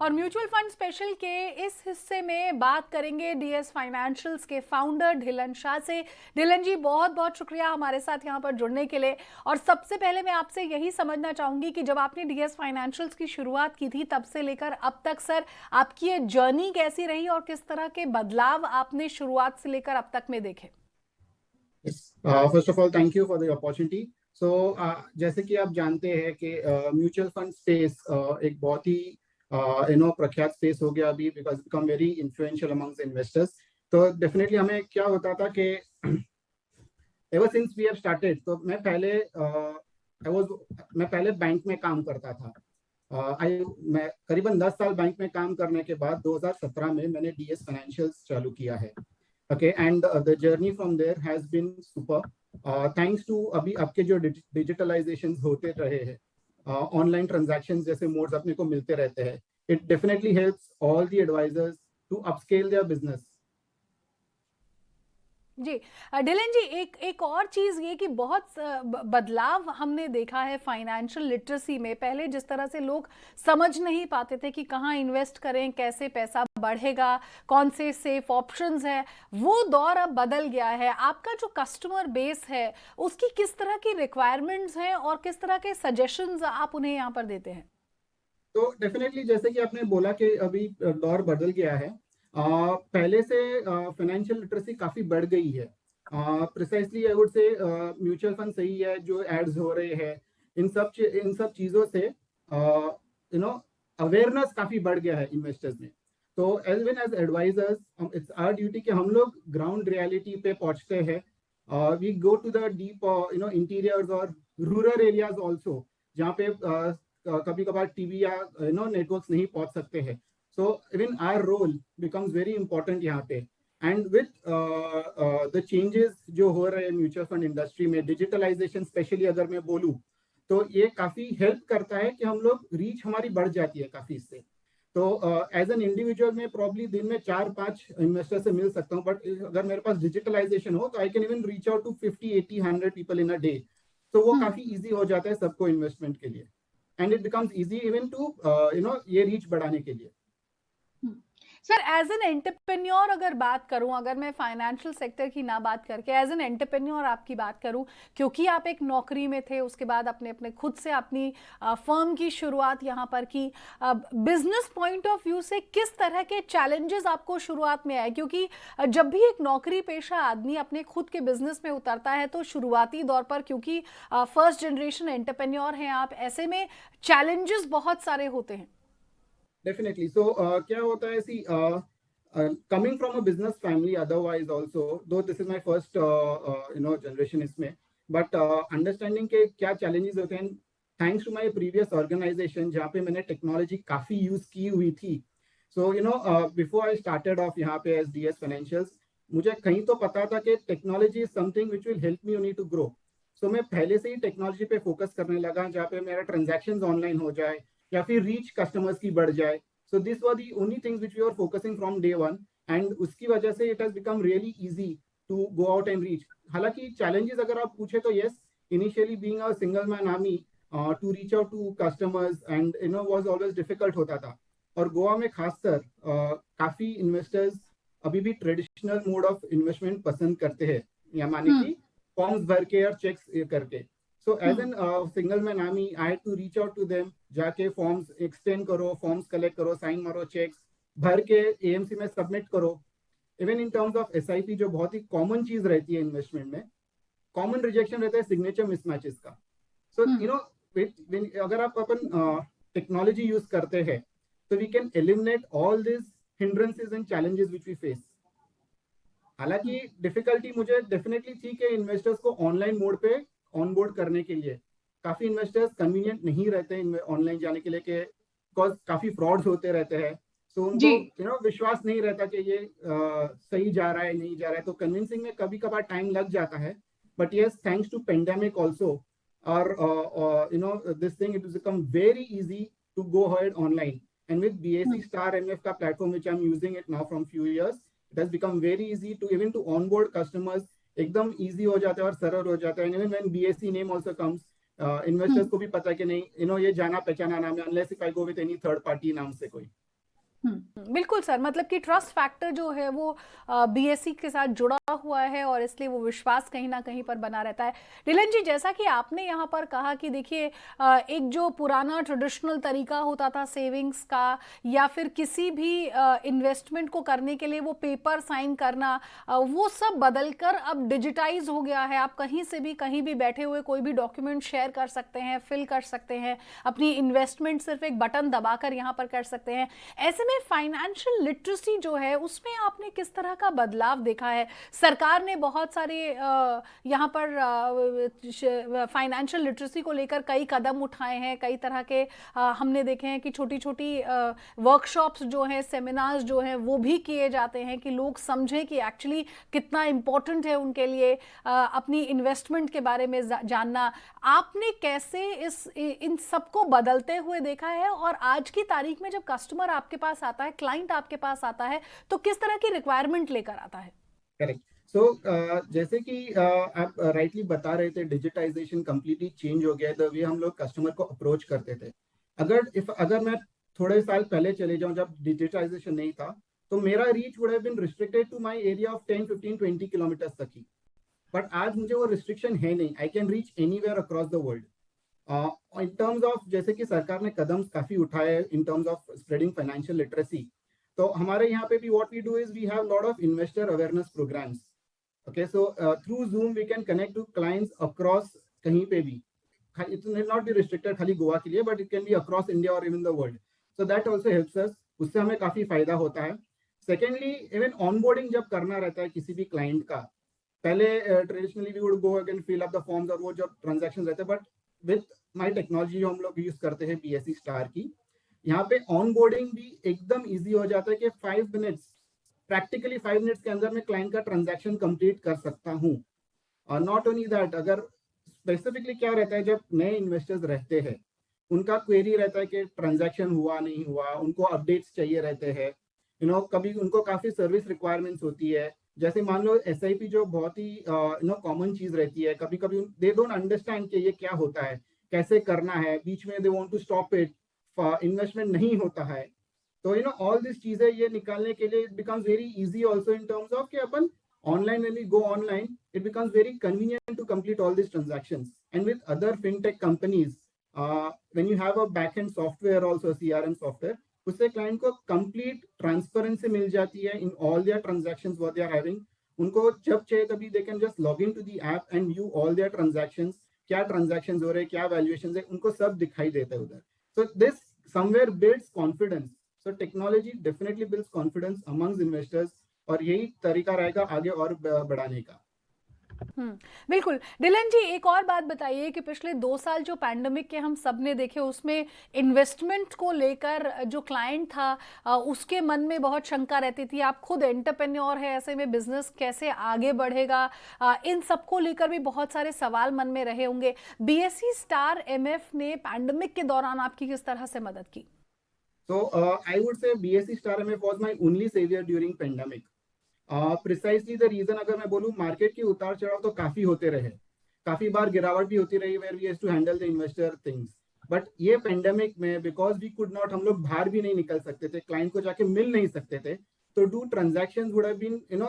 और mutual fund special के इस हिस्से में बात करेंगे डीएस फाइनेंशियल्स के फाउंडर ढिलन शाह से। ढिलन जी, बहुत बहुत शुक्रिया हमारे साथ यहाँ पर जुड़ने के लिए। और सबसे पहले मैं आपसे यही समझना चाहूंगी कि जब आपने डीएस फाइनेंशियल्स की शुरुआत की थी तब से लेकर अब तक सर आपकी ये जर्नी कैसी रही और किस तरह के बदलाव आपने शुरुआत से लेकर अब तक में देखे? First of all thank you for the opportunity. So जैसे कि आप जानते हैं कि म्यूचुअल फंड स्पेस एक बहुत ही प्रख्यात स्पेस हो गया अभी, because become very influential amongst investors. तो डेफिनेटली हमें क्या होता था कि ever since we have started, तो मैं पहले बैंक में काम करता था। मैं करीबन 10 साल बैंक में काम करने के बाद 2017 में मैंने डीएस फाइनेंशियल्स चालू किया है। Okay, and the journey from there has been super. Thanks to अभी आपके जो digitalizations होते रहे हैं, ऑनलाइन ट्रांजैक्शंस जैसे मोड्स अपने को मिलते रहते हैं, it definitely helps all the advisors to upscale their business. जी ढिलन जी, एक और चीज ये कि बहुत बदलाव हमने देखा है फाइनेंशियल लिटरेसी में। पहले जिस तरह से लोग समझ नहीं पाते थे कि कहाँ इन्वेस्ट करें, कैसे पैसा बढ़ेगा, कौन से सेफ ऑप्शंस है, वो दौर अब बदल गया है। आपका जो कस्टमर बेस है उसकी किस तरह की रिक्वायरमेंट्स हैं और किस तरह के सजेशंस आप उन्हें यहाँ पर देते हैं? तो डेफिनेटली जैसे कि आपने बोला कि अभी दौर बदल गया है। पहले से फाइनेंशियल लिटरेसी काफी बढ़ गई है। Precisely I would say mutual fund सही है, जो एड्स हो रहे हैं, इन सब चीजों से अवेयरनेस काफी बढ़ गया है इन्वेस्टर्स में। तो as when as advisors, it's our duty कि हम लोग ग्राउंड रियलिटी पे पहुंचते हैं। We go to the deep interiors और रूरल एरियाज ऑल्सो, जहाँ पे कभी कभार टीवी या नेटवर्क्स नहीं पहुंच सकते हैं। So even our role becomes very important यहाँ पे। एंड विथ द चेंजेस जो हो रहे हैं म्यूचुअल फंड इंडस्ट्री में, डिजिटलाइजेशन स्पेशली अगर मैं बोलूँ, तो ये काफी हेल्प करता है कि हम लोग रीच हमारी बढ़ जाती है काफी इससे। तो एज एन इंडिविजुअल में प्रॉब्ली दिन में 4-5 इन्वेस्टर से मिल सकता हूँ, बट अगर मेरे पास डिजिटलाइजेशन हो तो I can even reach out to 50, 80, 100 people in a day. तो वो काफी इजी हो जाता है सबको इन्वेस्टमेंट के लिए, and it becomes easy even to ये रीच बढ़ाने के लिए। सर, एज एन एंटरप्रेन्योर अगर बात करूं, अगर मैं फाइनेंशियल सेक्टर की ना बात करके एज एन एंटरप्रेन्योर आपकी बात करूं, क्योंकि आप एक नौकरी में थे, उसके बाद अपने अपने खुद से अपनी फर्म की शुरुआत यहां पर की, बिजनेस पॉइंट ऑफ व्यू से किस तरह के चैलेंजेस आपको शुरुआत में आए? क्योंकि जब भी एक नौकरी पेशा आदमी अपने खुद के बिजनेस में उतरता है तो शुरुआती दौर पर, क्योंकि फर्स्ट जनरेशन एंटरप्रेन्योर हैं आप, ऐसे में चैलेंजेस बहुत सारे होते हैं। Definitely. So, क्या होता है, see, coming from a business family, otherwise also, though this is my first, generation इसमें, but understanding के क्या challenges होते हैं, thanks to my previous organization, जहाँ पे मैंने technology काफी use की हुई थी. So, before I started off यहाँ पे as DS Financials, मुझे कहीं तो पता था कि technology is something which will help me only to grow. So, मैं पहले से ही technology पे focus करने लगा, जहाँ पे मेरा transactions online हो जाए या फिर रीच कस्टमर्स की बढ़ जाए। So this were the only things which we were focusing from day one, and उसकी वजह से it has become really easy to go out and reach. हालांकि चैलेंजेस अगर आप पूछे तो yes, initially being a single man army to reach out to customers and was always difficult होता था। और गोवा में खासकर काफी इन्वेस्टर्स अभी भी ट्रेडिशनल मोड ऑफ इन्वेस्टमेंट पसंद करते हैं, या माने कि फॉर्म्स भर के और चेक्स करके। So as an single man army, I had to reach out to them, जाके फॉर्म्स एक्सटेंड करो, फॉर्म्स कलेक्ट करो, साइन मारो, चेक्स भर के एएमसी में सबमिट करो। Even in terms of SIP, जो बहुत ही कॉमन चीज रहती है इन्वेस्टमेंट में, कॉमन रिजेक्शन रहता है सिग्नेचर मिसमैचेस का। सो अगर आप अपन टेक्नोलॉजी यूज करते हैं तो we can eliminate all this hindrances and challenges which we face. हालांकि डिफिकल्टी मुझे डेफिनेटली थी कि इन्वेस्टर्स को ऑनलाइन मोड पे ऑनबोर्ड करने के लिए काफी इन्वेस्टर्स कन्वीनियंट नहीं रहते हैं ऑनलाइन जाने के लिए, कि बिकॉज काफी फ्रॉड्स होते रहते हैं। सो उनको विश्वास नहीं रहता कि ये सही जा रहा है नहीं जा रहा है, तो कन्विंसिंग में कभी कभार टाइम लग जाता है। But yes, thanks to pandemic also, और this thing it has become very easy to go ahead online, and with BSE star MF का platform which I am using it now from few years, it has become very easy to even to onboard customers. एकदम easy हो जाता है और सरल हो जाता है। Even when BSE name also comes, investors को भी पता है कि नहीं, ये जाना पहचाना नाम है, unless if I go with any third party नाम से कोई। बिल्कुल सर, मतलब कि ट्रस्ट फैक्टर जो है वो बीएससी के साथ जुड़ा हुआ है और इसलिए वो विश्वास कहीं ना कहीं पर बना रहता है। नीलन जी, जैसा कि आपने यहाँ पर कहा कि देखिए एक जो पुराना ट्रेडिशनल तरीका होता था सेविंग्स का या फिर किसी भी इन्वेस्टमेंट को करने के लिए वो पेपर साइन करना, वो सब बदलकर अब डिजिटाइज हो गया है। आप कहीं से भी कहीं भी बैठे हुए कोई भी डॉक्यूमेंट शेयर कर सकते हैं, फिल कर सकते हैं, अपनी इन्वेस्टमेंट सिर्फ एक बटन दबाकर यहाँ पर कर सकते हैं। ऐसे में फाइनेंशियल लिटरेसी जो है उसमें आपने किस तरह का बदलाव देखा है? सरकार ने बहुत सारे यहाँ पर फाइनेंशियल लिटरेसी को लेकर कई कदम उठाए हैं, कई तरह के हमने देखे हैं कि छोटी छोटी वर्कशॉप्स जो हैं, सेमिनार्स जो हैं वो भी किए जाते हैं कि लोग समझें कि एक्चुअली कितना इम्पोर्टेंट है उनके लिए अपनी इन्वेस्टमेंट के बारे में जानना। आपने कैसे इन सबको बदलते हुए देखा है और आज की तारीख में जब कस्टमर आपके पास आता है, क्लाइंट आपके पास आता है, तो किस तरह की रिक्वायरमेंट लेकर आता है? करेक्ट। सो जैसे कि आप राइटली बता रहे थे, डिजिटाइजेशन कंप्लीटली चेंज हो गया है द वे हम लोग कस्टमर को अप्रोच करते थे। अगर मैं थोड़े साल पहले चले जाऊं जब डिजिटाइजेशन नहीं था, तो मेरा reach would have been restricted to my area of 10 15 20 kilometres तक ही। बट आज मुझे वो रिस्ट्रिक्शन है नहीं, I can reach anywhere across the world. In terms of जैसे कि सरकार ने कदम काफी उठाए in terms of spreading financial literacy, तो हमारे यहाँ पे भी what we do is we have lot of investor awareness programmes. Okay, so through Zoom we can connect to clients across कहीं पे भी। It will not be restricted खाली गोवा के लिए, but it can be across India और even the world. So that also helps us, उससे हमें काफी फायदा होता है। सेकेंडली, इवन ऑनबोर्डिंग जब करना रहता है किसी भी क्लाइंट का, पहले traditionally we would go again fill up the forms और वो जब ट्रांजेक्शन रहते हैं, बट विद माई टेक्नोलॉजी जो हम लोग यूज करते हैं बीएससी स्टार की, यहाँ पे ऑन बोर्डिंग भी एकदम इजी हो जाता है कि 5 मिनट्स, प्रैक्टिकली 5 मिनट्स के अंदर मैं क्लाइंट का ट्रांजैक्शन कंप्लीट कर सकता हूँ। और नॉट ओनली दैट, अगर स्पेसिफिकली क्या रहता है, जब नए इन्वेस्टर्स रहते हैं उनका क्वेरी रहता है कि ट्रांजैक्शन हुआ नहीं हुआ, उनको अपडेट्स चाहिए रहते हैं। कभी उनको काफी सर्विस रिक्वायरमेंट्स होती है। जैसे मान लो एसआईपी जो बहुत ही कॉमन चीज रहती है, कभी कभी दे डोंट अंडरस्टैंड कि ये क्या होता है, कैसे करना है, बीच में they want to stop it, investment नहीं होता है। तो ऑल दिस चीजें ये निकालने के लिए it becomes very easy also in terms of कि अपन online, when we go online, it becomes very convenient to complete all these transactions. And with other fintech companies, when you have a backend software also, CRM software, उससे client को complete transparency मिल जाती है in all their transactions what they are having. उनको जब चाहिए तभी they can just log into the app and view all their transactions, क्या transactions हो रहे हैं, क्या valuations है, उनको सब दिखाई देता है उधर. So this somewhere builds confidence. So technology definitely builds confidence amongst investors, और यही तरीका रहेगा आगे और बढ़ाने का। बिल्कुल। डिलन जी, एक और बात बताइए कि पिछले 2 साल जो पैंडेमिक के हम सब ने देखे, उसमें इन्वेस्टमेंट को लेकर जो क्लाइंट था उसके मन में बहुत शंका रहती थी। आप खुद एंटरप्रेन्योर है, ऐसे में बिजनेस कैसे आगे बढ़ेगा, इन सबको लेकर भी बहुत सारे सवाल मन में रहे होंगे। बीएससी स्टार एमएफ ने पैंडेमिक के दौरान आपकी किस तरह से मदद की? So I would say BSC Star MF was my only savior during pandemic. Precisely the reason अगर मैं बोलूं, मार्केट के उतार चढ़ाव तो काफी होते रहे, काफी बार गिरावट भी होती रही, where we have to handle the investor things. But ये पेंडेमिक में बिकॉज वी कुड नॉट, हम लोग बाहर भी नहीं निकल सकते थे, क्लाइंट को जाके मिल नहीं सकते थे, तो do transactions would have been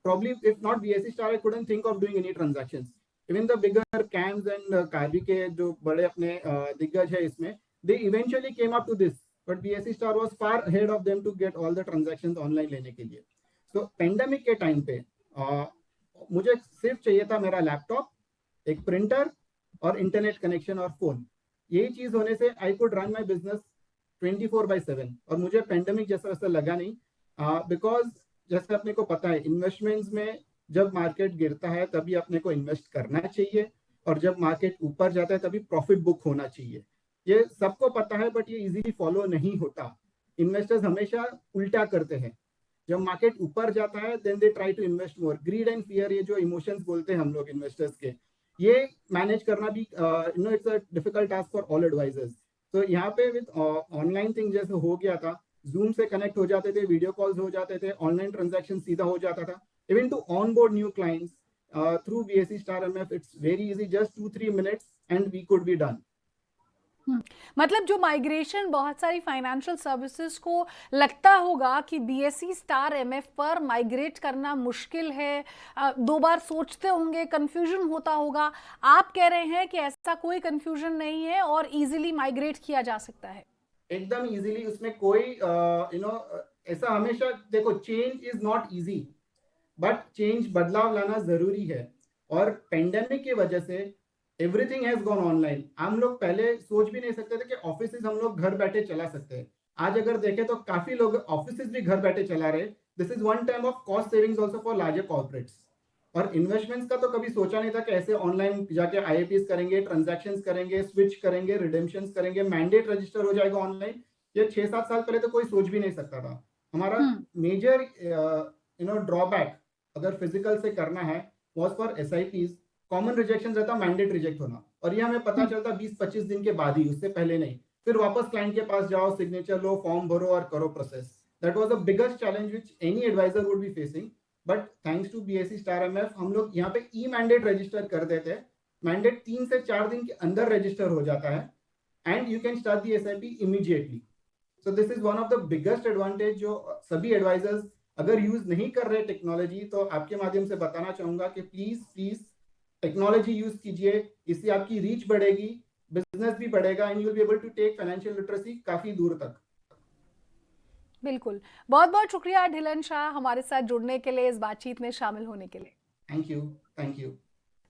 probably if not BSC Star I couldn't think of doing any transactions. Even the bigger CAMS and Karvi के जो बड़े अपने दिग्गज है इसमें, they eventually came up to this, but BSC Star was far ahead of them to get all the transactions online लेने के लिए। तो पेंडेमिक के टाइम पे मुझे सिर्फ चाहिए था मेरा लैपटॉप, एक प्रिंटर और इंटरनेट कनेक्शन और फोन। यही चीज होने से I could run my business 24/7, और मुझे पेंडेमिक जैसा वैसा लगा नहीं, बिकॉज जैसे अपने को पता है इन्वेस्टमेंट्स में जब मार्केट गिरता है तभी अपने को इन्वेस्ट करना चाहिए, और जब मार्केट ऊपर जाता है तभी प्रॉफिट बुक होना चाहिए। ये सबको पता है, बट ये इजीली फॉलो नहीं होता। इन्वेस्टर्स हमेशा उल्टा करते हैं, जब मार्केट ऊपर जाता है then they try to invest more. Greed and fear, ये जो इमोशंस बोलते हैं हम लोग इन्वेस्टर्स के, ये मैनेज करना भी it's a difficult task for all advisors. तो यहाँ पे विद ऑनलाइन थिंग जैसे हो गया था, जूम से कनेक्ट हो जाते थे, वीडियो कॉल्स हो जाते थे, ऑनलाइन ट्रांजैक्शन सीधा हो जाता था। Even to onboard new clients through BSC Star MF, it's very easy, just 2-3 minutes and we could be done. मतलब जो माइग्रेशन बहुत सारी फाइनेंशियल सर्विसेज को लगता होगा कि बीएसई स्टार एमएफ पर माइग्रेट करना मुश्किल है, दो बार सोचते होंगे, कंफ्यूजन होता होगा, आप कह रहे हैं कि ऐसा कोई कंफ्यूजन नहीं है और इजीली माइग्रेट किया जा सकता है? एकदम इजीली, उसमें कोई ऐसा हमेशा देखो, change is not easy, but change, बदलाव लाना जरूरी है। और पेंडेमिक की वजह से एवरीथिंग हैज गॉन ऑनलाइन। हम लोग पहले सोच भी नहीं सकते थे कि ऑफिस हम लोग घर बैठे चला सकते हैं। आज अगर देखें तो काफी लोग ऑफिस भी घर बैठे चला रहे। This is one time of cost savings also for larger corporates. और इन्वेस्टमेंट्स का तो कभी सोचा नहीं था कि ऐसे ऑनलाइन जाके आईएपीएस करेंगे, ट्रांजैक्शंस करेंगे, स्विच करेंगे, रिडेम्पशंस करेंगे, मैंडेट रजिस्टर हो जाएगा ऑनलाइन। ये 6-7 साल पहले तो कोई सोच भी नहीं सकता था। हमारा मेजर ड्रॉबैक अगर फिजिकल से करना है was for SIPs. Common rejection रहता मैंडेट रिजेक्ट होना, और ये हमें पता चलता 20-25 दिन के बाद ही, उससे पहले नहीं। फिर वापस क्लाइंट के पास जाओ, सिग्नेचर लो, फॉर्म भरो और करो process. That was the biggest challenge which any advisor would be facing. But thanks to BSE star MF हम लोग यहाँ पे ई मैंडेट रजिस्टर कर देते हैं। मैंडेट 3 से 4 दिन के अंदर रजिस्टर हो जाता है and you can start the SIP immediately. So this is one of the biggest advantage जो सभी एडवाइजर्स अगर यूज नहीं कर रहे टेक्नोलॉजी, तो आपके माध्यम से बताना चाहूंगा कि प्लीज प्लीज टेक्नोलॉजी यूज कीजिए। इससे आपकी रीच बढ़ेगी, बिजनेस भी बढ़ेगा and you will be able to take financial literacy काफी दूर तक। बिल्कुल, बहुत बहुत शुक्रिया ढिलन शाह हमारे साथ जुड़ने के लिए, इस बातचीत में शामिल होने के लिए। Thank you, thank you.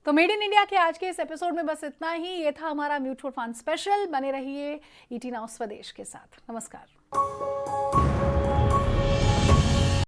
तो मेड इन इंडिया के आज के इस एपिसोड में बस इतना ही। ये था हमारा म्यूचुअल फंड स्पेशल। बने रहिए ईटी नाउ स्वदेश के साथ। नमस्कार।